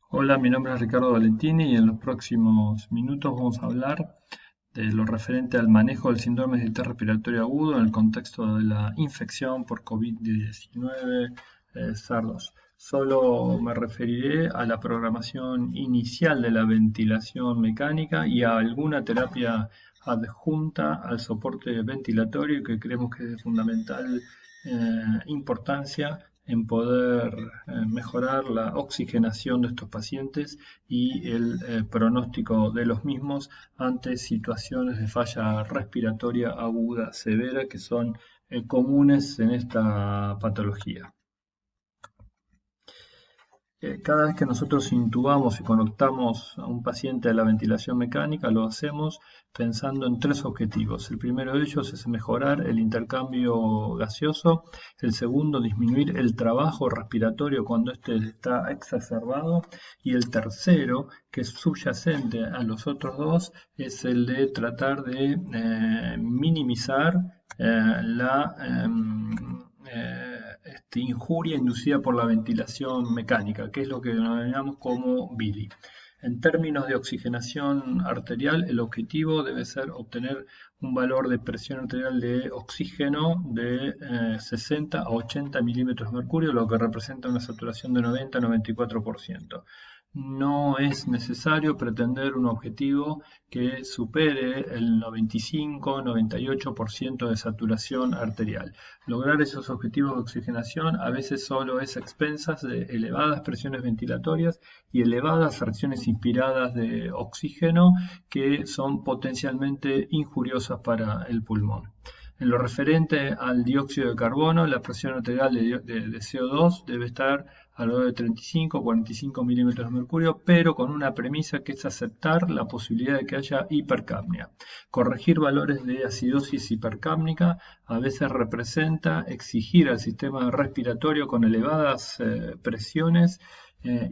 Hola, mi nombre es Ricardo Valentini y en los próximos minutos vamos a hablar de lo referente al manejo del síndrome de distrés respiratorio agudo en el contexto de la infección por COVID-19 SARS-2. Solo me referiré a la programación inicial de la ventilación mecánica y a alguna terapia adjunta al soporte ventilatorio que creemos que es de fundamental importancia en poder mejorar la oxigenación de estos pacientes y el pronóstico de los mismos ante situaciones de falla respiratoria aguda severa que son comunes en esta patología. Cada vez que nosotros intubamos y conectamos a un paciente a la ventilación mecánica, lo hacemos pensando en tres objetivos. El primero de ellos es mejorar el intercambio gaseoso, el segundo, disminuir el trabajo respiratorio cuando éste está exacerbado, y el tercero, que es subyacente a los otros dos, es el de tratar de minimizar la injuria inducida por la ventilación mecánica, que es lo que denominamos como BILI. En términos de oxigenación arterial, el objetivo debe ser obtener un valor de presión arterial de oxígeno de 60 a 80 milímetros de mercurio, lo que representa una saturación de 90 a 94%. No es necesario pretender un objetivo que supere el 95-98% de saturación arterial. Lograr esos objetivos de oxigenación a veces solo es a expensas de elevadas presiones ventilatorias y elevadas fracciones inspiradas de oxígeno que son potencialmente injuriosas para el pulmón. En lo referente al dióxido de carbono, la presión arterial de CO2 debe estar alrededor de 35 o 45 milímetros de mercurio, pero con una premisa que es aceptar la posibilidad de que haya hipercapnia. Corregir valores de acidosis hipercápnica a veces representa exigir al sistema respiratorio con elevadas presiones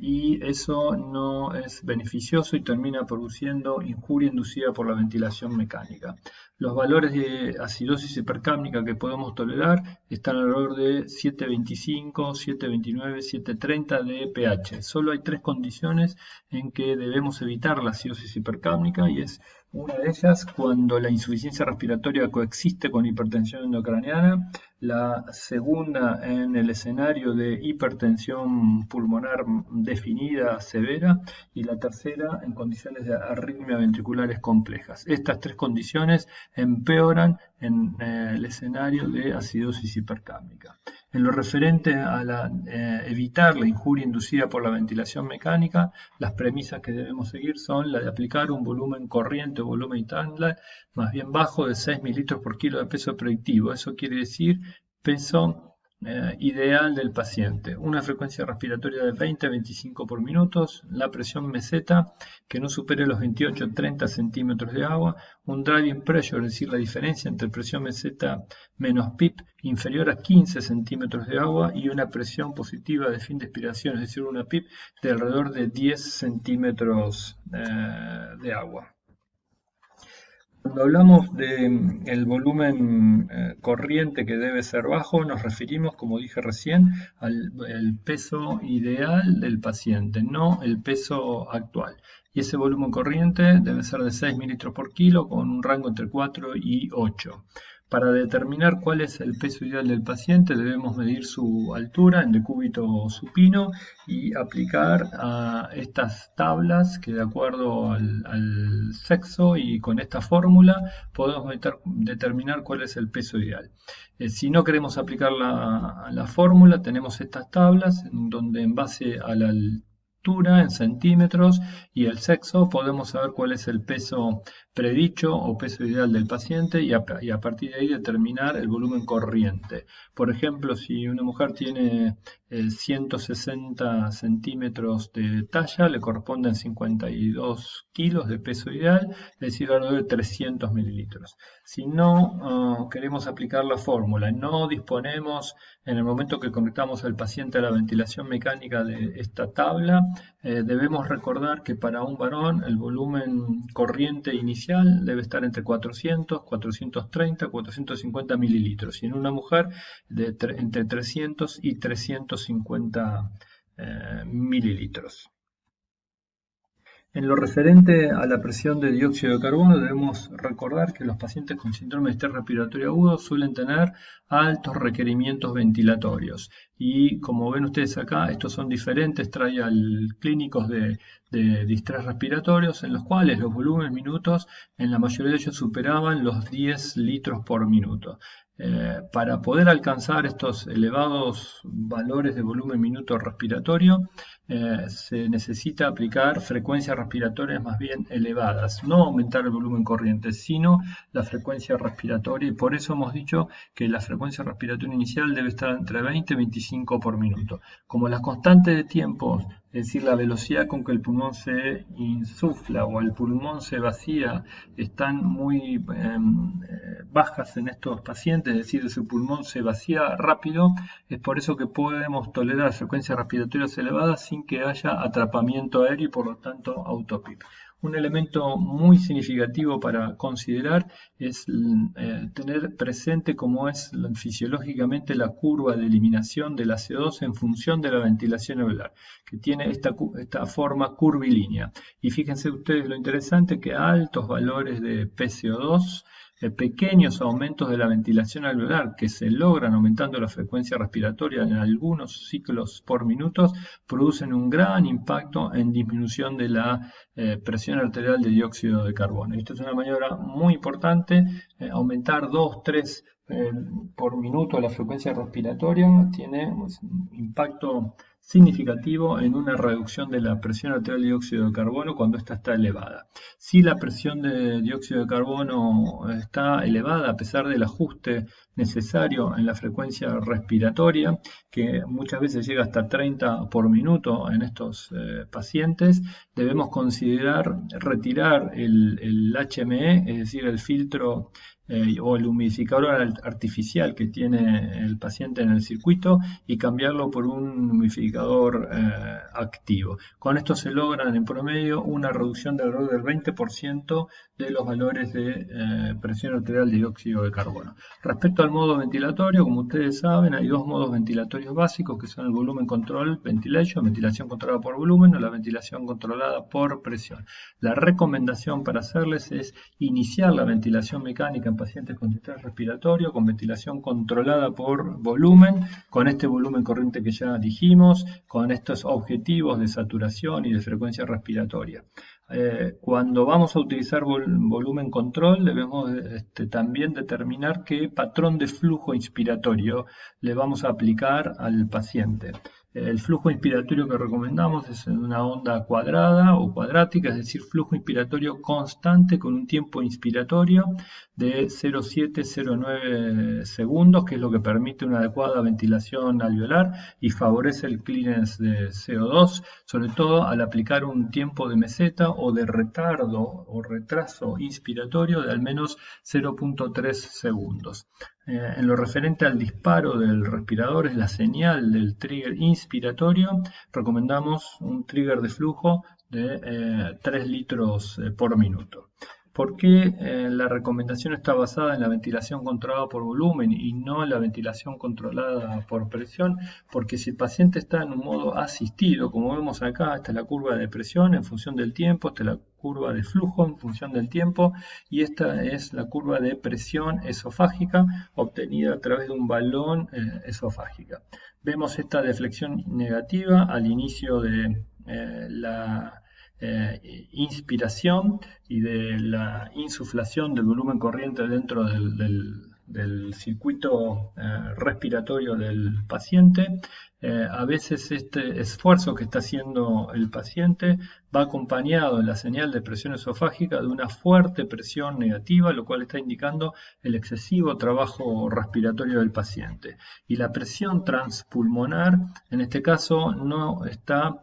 y eso no es beneficioso y termina produciendo injuria inducida por la ventilación mecánica. Los valores de acidosis hipercápnica que podemos tolerar están alrededor de 7,25, 7,29, 7,30 de pH. Solo hay tres condiciones en que debemos evitar la acidosis hipercápnica y es una de ellas cuando la insuficiencia respiratoria coexiste con hipertensión endocraniana, la segunda en el escenario de hipertensión pulmonar definida severa y la tercera en condiciones de arritmia ventriculares complejas. Estas tres condiciones empeoran en el escenario de acidosis hipercápnica. En lo referente a evitar la injuria inducida por la ventilación mecánica, las premisas que debemos seguir son la de aplicar un volumen corriente o volumen estándar más bien bajo de 6 mililitros por kilo de peso predictivo. Eso quiere decir peso ideal del paciente, una frecuencia respiratoria de 20 a 25 por minutos, la presión meseta que no supere los 28-30 centímetros de agua, un driving pressure, es decir, la diferencia entre presión meseta menos PIP inferior a 15 centímetros de agua y una presión positiva de fin de expiración, es decir, una PIP de alrededor de 10 centímetros de agua. Cuando hablamos del volumen corriente que debe ser bajo, nos referimos, como dije recién, al peso ideal del paciente, no el peso actual. Y ese volumen corriente debe ser de 6 mililitros por kilo con un rango entre 4 y 8. Para determinar cuál es el peso ideal del paciente debemos medir su altura en decúbito supino y aplicar a estas tablas que de acuerdo al sexo y con esta fórmula podemos determinar cuál es el peso ideal. Si no queremos aplicar la fórmula, tenemos estas tablas en donde en base a la altura en centímetros y el sexo podemos saber cuál es el peso predicho o peso ideal del paciente y a partir de ahí determinar el volumen corriente. Por ejemplo, si una mujer tiene 160 centímetros de talla, le corresponden 52 kilos de peso ideal, es decir, alrededor de 300 mililitros. Si no queremos aplicar la fórmula, no disponemos en el momento que conectamos al paciente a la ventilación mecánica de esta tabla, debemos recordar que para un varón el volumen corriente inicial debe estar entre 400, 430, 450 mililitros y en una mujer entre 300 y 350 mililitros. En lo referente a la presión de dióxido de carbono, debemos recordar que los pacientes con síndrome de estrés respiratorio agudo suelen tener altos requerimientos ventilatorios. Y como ven ustedes acá, estos son diferentes trial clínicos de estrés respiratorios, en los cuales los volúmenes minutos en la mayoría de ellos superaban los 10 litros por minuto. Para poder alcanzar estos elevados valores de volumen minuto respiratorio, se necesita aplicar frecuencias respiratorias más bien elevadas, no aumentar el volumen corriente, sino la frecuencia respiratoria, y por eso hemos dicho que la frecuencia respiratoria inicial debe estar entre 20 y 25 por minuto. Como la constante de tiempo, es decir, la velocidad con que el pulmón se insufla o el pulmón se vacía, están muy bajas en estos pacientes, es decir, su pulmón se vacía rápido, es por eso que podemos tolerar frecuencias respiratorias elevadas sin que haya atrapamiento aéreo y por lo tanto autopip. Un elemento muy significativo para considerar es tener presente cómo es fisiológicamente la curva de eliminación de la CO2 en función de la ventilación alveolar, que tiene esta forma curvilínea. Y fíjense ustedes lo interesante que a altos valores de PCO2, pequeños aumentos de la ventilación alveolar que se logran aumentando la frecuencia respiratoria en algunos ciclos por minuto, producen un gran impacto en disminución de la presión arterial de dióxido de carbono. Esto es una maniobra muy importante, aumentar 2, 3 por minuto la frecuencia respiratoria tiene un impacto significativo en una reducción de la presión arterial de dióxido de carbono cuando ésta está elevada. Si la presión de dióxido de carbono está elevada a pesar del ajuste necesario en la frecuencia respiratoria, que muchas veces llega hasta 30 por minuto en estos pacientes, debemos considerar retirar el HME, es decir, el filtro o el humidificador artificial que tiene el paciente en el circuito y cambiarlo por un humidificador activo. Con esto se logran en promedio una reducción de alrededor del 20% de los valores de presión arterial de dióxido de carbono. Respecto al modo ventilatorio, como ustedes saben, hay dos modos ventilatorios básicos que son el volumen control ventilation, ventilación controlada por volumen, o la ventilación controlada por presión. La recomendación para hacerles es iniciar la ventilación mecánica en pacientes con estrés respiratorio con ventilación controlada por volumen, con este volumen corriente que ya dijimos, con estos objetivos de saturación y de frecuencia respiratoria. Cuando vamos a utilizar volumen control, debemos también determinar qué patrón de flujo inspiratorio le vamos a aplicar al paciente. El flujo inspiratorio que recomendamos es en una onda cuadrada o cuadrática, es decir, flujo inspiratorio constante con un tiempo inspiratorio de 0,7-0,9 segundos, que es lo que permite una adecuada ventilación alveolar y favorece el clearance de CO2, sobre todo al aplicar un tiempo de meseta o de retardo o retraso inspiratorio de al menos 0,3 segundos. En lo referente al disparo del respirador, es la señal del trigger inspiratorio, recomendamos un trigger de flujo de 3 litros por minuto. ¿Por qué la recomendación está basada en la ventilación controlada por volumen y no en la ventilación controlada por presión? Porque si el paciente está en un modo asistido, como vemos acá, esta es la curva de presión en función del tiempo, esta es la curva de flujo en función del tiempo y esta es la curva de presión esofágica obtenida a través de un balón esofágica. Vemos esta deflexión negativa al inicio de la inspiración y de la insuflación del volumen corriente dentro del circuito respiratorio del paciente. A veces este esfuerzo que está haciendo el paciente va acompañado en la señal de presión esofágica de una fuerte presión negativa, lo cual está indicando el excesivo trabajo respiratorio del paciente. Y la presión transpulmonar, en este caso, no está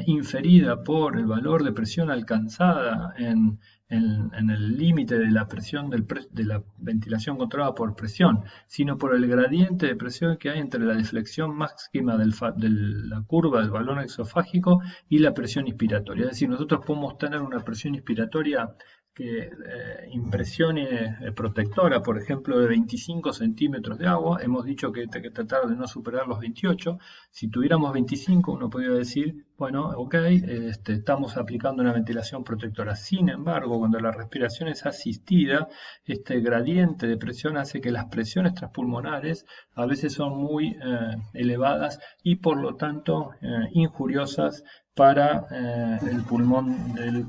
inferida por el valor de presión alcanzada en el límite de la presión de la ventilación controlada por presión, sino por el gradiente de presión que hay entre la deflexión máxima de la curva del balón exofágico y la presión inspiratoria. Es decir, nosotros podemos tener una presión inspiratoria impresione protectora, por ejemplo, de 25 centímetros de agua. Hemos dicho que hay que tratar de no superar los 28. Si tuviéramos 25, uno podría decir, bueno, ok, estamos aplicando una ventilación protectora. Sin embargo, cuando la respiración es asistida, este gradiente de presión hace que las presiones transpulmonares a veces son muy elevadas y por lo tanto injuriosas para el pulmón del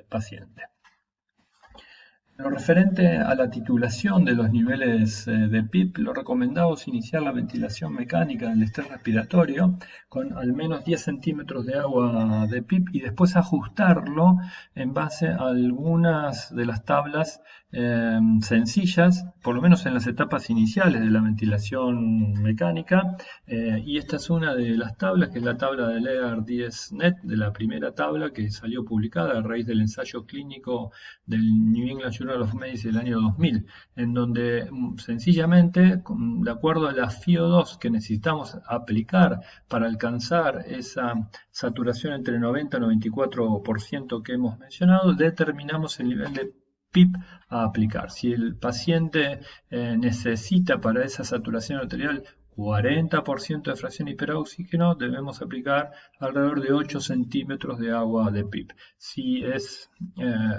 paciente. En lo referente a la titulación de los niveles de PIP, lo recomendado es iniciar la ventilación mecánica del estrés respiratorio con al menos 10 centímetros de agua de PIP y después ajustarlo en base a algunas de las tablas sencillas, por lo menos en las etapas iniciales de la ventilación mecánica, y esta es una de las tablas, que es la tabla del EAR10-NET, de la primera tabla que salió publicada a raíz del ensayo clínico del New England Journal of Medicine del año 2000, en donde sencillamente, de acuerdo a la FiO2 que necesitamos aplicar para alcanzar esa saturación entre 90 y 94% que hemos mencionado, determinamos el nivel de PIP a aplicar. Si el paciente necesita para esa saturación arterial 40% de fracción inspirada de oxígeno, debemos aplicar alrededor de 8 centímetros de agua de PIP. Si es,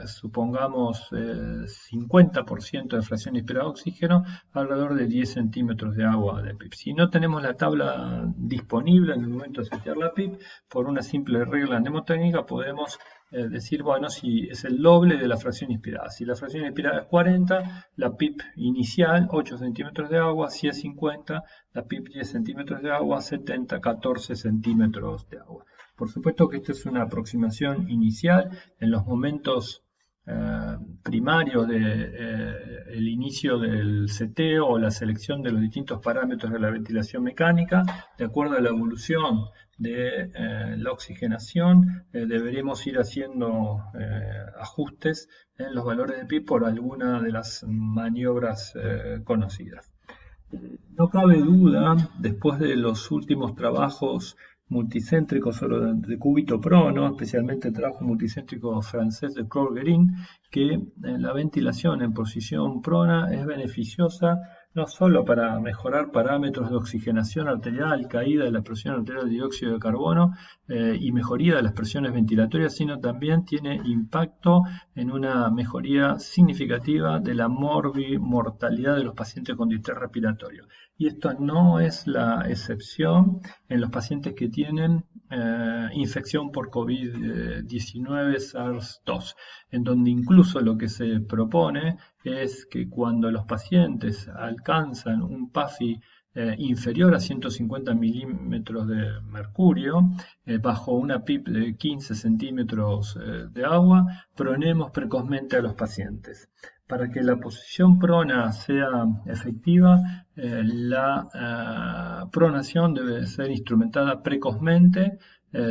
supongamos, 50% de fracción inspirada de oxígeno, alrededor de 10 centímetros de agua de PIP. Si no tenemos la tabla disponible en el momento de setear la PIP, por una simple regla mnemotécnica podemos decir, bueno, si es el doble de la fracción inspirada. Si la fracción inspirada es 40, la PIP inicial, 8 centímetros de agua. Si es 50, la PIP 10 centímetros de agua. 70, 14 centímetros de agua. Por supuesto que esta es una aproximación inicial. En los momentos primarios del inicio del seteo o la selección de los distintos parámetros de la ventilación mecánica, de acuerdo a la evolución de la oxigenación, deberemos ir haciendo ajustes en los valores de PIP por alguna de las maniobras conocidas. No cabe duda, después de los últimos trabajos multicéntricos de cúbito prono, especialmente el trabajo multicéntrico francés de Claude-Guérin, que la ventilación en posición prona es beneficiosa no solo para mejorar parámetros de oxigenación arterial, caída de la presión arterial de dióxido de carbono y mejoría de las presiones ventilatorias, sino también tiene impacto en una mejoría significativa de la mortalidad de los pacientes con distrés respiratorio. Y esto no es la excepción en los pacientes que tienen infección por COVID-19 SARS-2, en donde incluso lo que se propone es que cuando los pacientes alcanzan un PAFI inferior a 150 milímetros de mercurio, bajo una PIP de 15 centímetros de agua, pronemos precozmente a los pacientes. Para que la posición prona sea efectiva, la pronación debe ser instrumentada precozmente,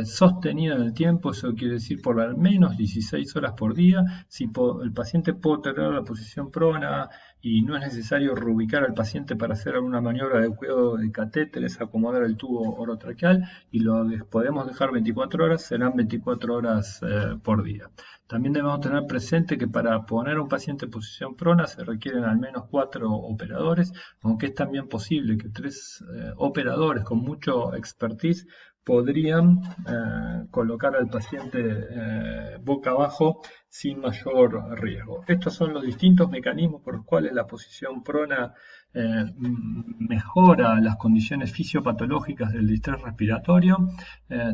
sostenida en el tiempo, eso quiere decir por al menos 16 horas por día. Si el paciente puede tolerar la posición prona y no es necesario reubicar al paciente para hacer alguna maniobra de cuidado de catéteres, acomodar el tubo orotraqueal, y lo podemos dejar 24 horas, serán 24 horas por día. También debemos tener presente que para poner a un paciente en posición prona se requieren al menos 4 operadores, aunque es también posible que 3 operadores con mucho expertise podrían colocar al paciente boca abajo sin mayor riesgo. Estos son los distintos mecanismos por los cuales la posición prona mejora las condiciones fisiopatológicas del distrés respiratorio.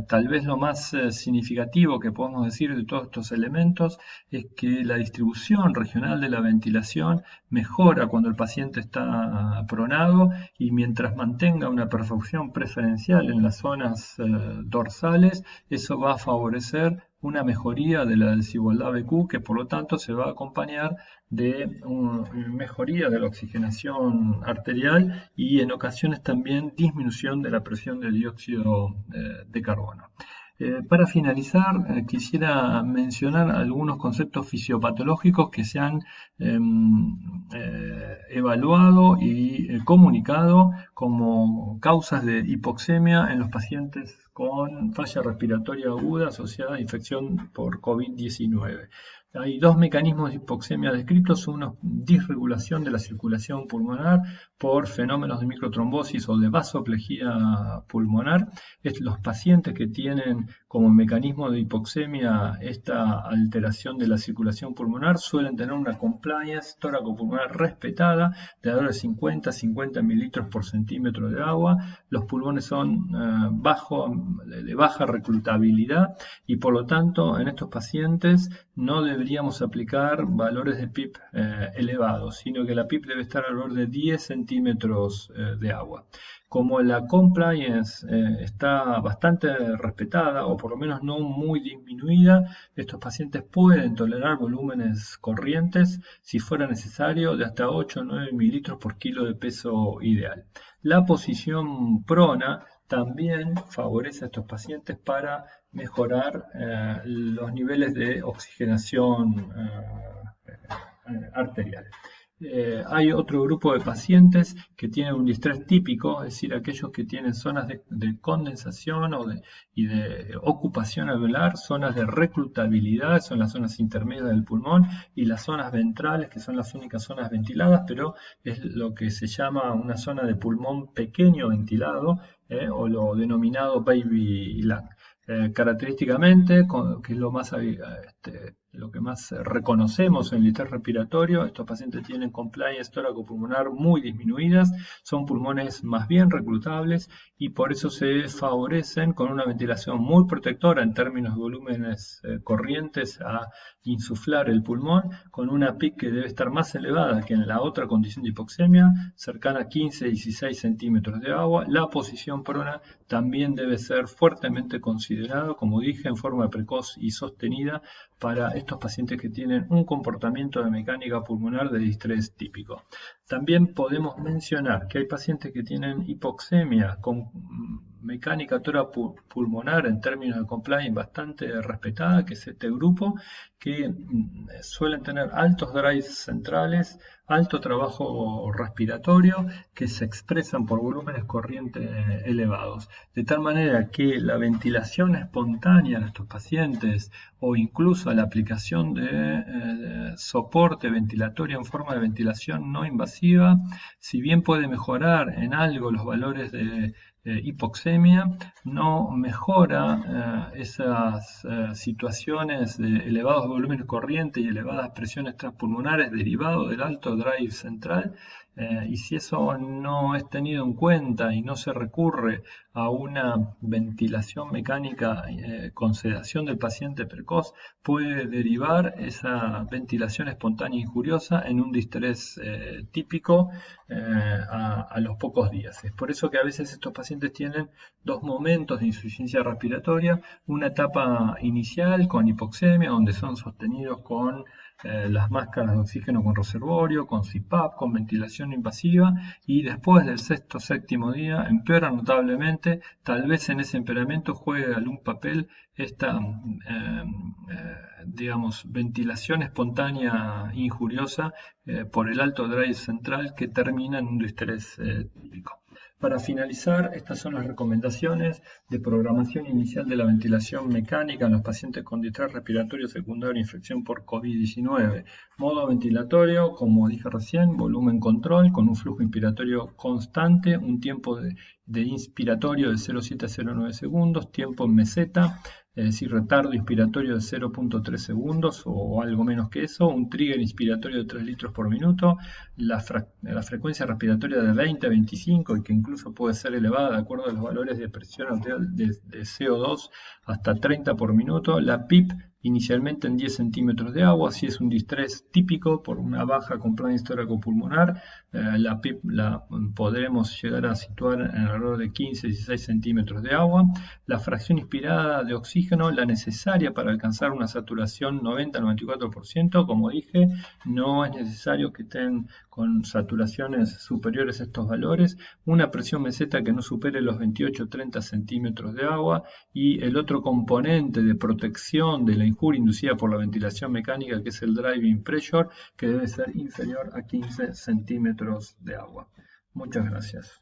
Tal vez lo más significativo que podemos decir de todos estos elementos es que la distribución regional de la ventilación mejora cuando el paciente está pronado, y mientras mantenga una perfusión preferencial en las zonas dorsales, eso va a favorecer una mejoría de la desigualdad BQ, que por lo tanto se va a acompañar de una mejoría de la oxigenación arterial y en ocasiones también disminución de la presión de dióxido de carbono. Para finalizar, quisiera mencionar algunos conceptos fisiopatológicos que se han evaluado y comunicado como causas de hipoxemia en los pacientes con falla respiratoria aguda asociada a infección por COVID-19. Hay dos mecanismos de hipoxemia descritos, uno disregulación de la circulación pulmonar por fenómenos de microtrombosis o de vasoplejía pulmonar. Los pacientes que tienen como mecanismo de hipoxemia esta alteración de la circulación pulmonar suelen tener una compliance tóraco-pulmonar respetada de alrededor de 50 mililitros por centímetro de agua. Los pulmones son de baja reclutabilidad y por lo tanto en estos pacientes no deberíamos aplicar valores de PIP elevados, sino que la PIP debe estar alrededor de 10 centímetros de agua. Como la compliance está bastante respetada, o por lo menos no muy disminuida, estos pacientes pueden tolerar volúmenes corrientes, si fuera necesario, de hasta 8 o 9 mililitros por kilo de peso ideal. La posición prona también favorece a estos pacientes para mejorar los niveles de oxigenación arterial. Hay otro grupo de pacientes que tienen un distrés típico, es decir, aquellos que tienen zonas de condensación y de ocupación alveolar, zonas de reclutabilidad, son las zonas intermedias del pulmón, y las zonas ventrales, que son las únicas zonas ventiladas, pero es lo que se llama una zona de pulmón pequeño ventilado, o lo denominado baby lung. Característicamente, que es lo que más reconocemos en el distrés respiratorio, estos pacientes tienen compliance tóraco-pulmonar muy disminuidas, son pulmones más bien reclutables y por eso se favorecen con una ventilación muy protectora en términos de volúmenes corrientes a insuflar el pulmón, con una PIC que debe estar más elevada que en la otra condición de hipoxemia, cercana a 15-16 centímetros de agua. La posición prona también debe ser fuertemente considerada, como dije, en forma precoz y sostenida para estos pacientes que tienen un comportamiento de mecánica pulmonar de distrés típico. También podemos mencionar que hay pacientes que tienen hipoxemia con mecánica tóraco-pulmonar en términos de compliance bastante respetada, que es este grupo, que suelen tener altos drives centrales, alto trabajo respiratorio, que se expresan por volúmenes corrientes elevados. De tal manera que la ventilación espontánea de estos pacientes o incluso la aplicación de soporte ventilatorio en forma de ventilación no invasiva, si bien puede mejorar en algo los valores de hipoxemia, no mejora esas situaciones de elevados volúmenes corrientes y elevadas presiones transpulmonares derivados del alto drive central. Y si eso no es tenido en cuenta y no se recurre a una ventilación mecánica con sedación del paciente precoz, puede derivar esa ventilación espontánea injuriosa en un distrés típico a los pocos días. Es por eso que a veces estos pacientes tienen dos momentos de insuficiencia respiratoria, una etapa inicial con hipoxemia, donde son sostenidos con las máscaras de oxígeno con reservorio, con CPAP, con ventilación invasiva, y después del sexto o séptimo día empeoran notablemente. Tal vez en ese empeoramiento juegue algún papel esta ventilación espontánea injuriosa por el alto drive central que termina en un distrés típico. Para finalizar, estas son las recomendaciones de programación inicial de la ventilación mecánica en los pacientes con distrés respiratorio secundario a infección por COVID-19. Modo ventilatorio, como dije recién, volumen control con un flujo inspiratorio constante, un tiempo de inspiratorio de 0,7 a 0,9 segundos, tiempo en meseta, es decir, retardo inspiratorio de 0,3 segundos o algo menos que eso, un trigger inspiratorio de 3 litros por minuto, la frecuencia respiratoria de 20 a 25 y que incluso puede ser elevada de acuerdo a los valores de presión arterial de CO2 hasta 30 por minuto, la PIP inicialmente en 10 centímetros de agua, si es un distrés típico por una baja compliance tóraco-pulmonar, la PIP la podremos llegar a situar en alrededor de 15-16 centímetros de agua, la fracción inspirada de oxígeno, la necesaria para alcanzar una saturación 90-94%, como dije, no es necesario que estén con saturaciones superiores a estos valores, una presión meseta que no supere los 28-30 centímetros de agua, y el otro componente de protección de la injuria inducida por la ventilación mecánica, que es el driving pressure, que debe ser inferior a 15 centímetros de agua. Muchas gracias.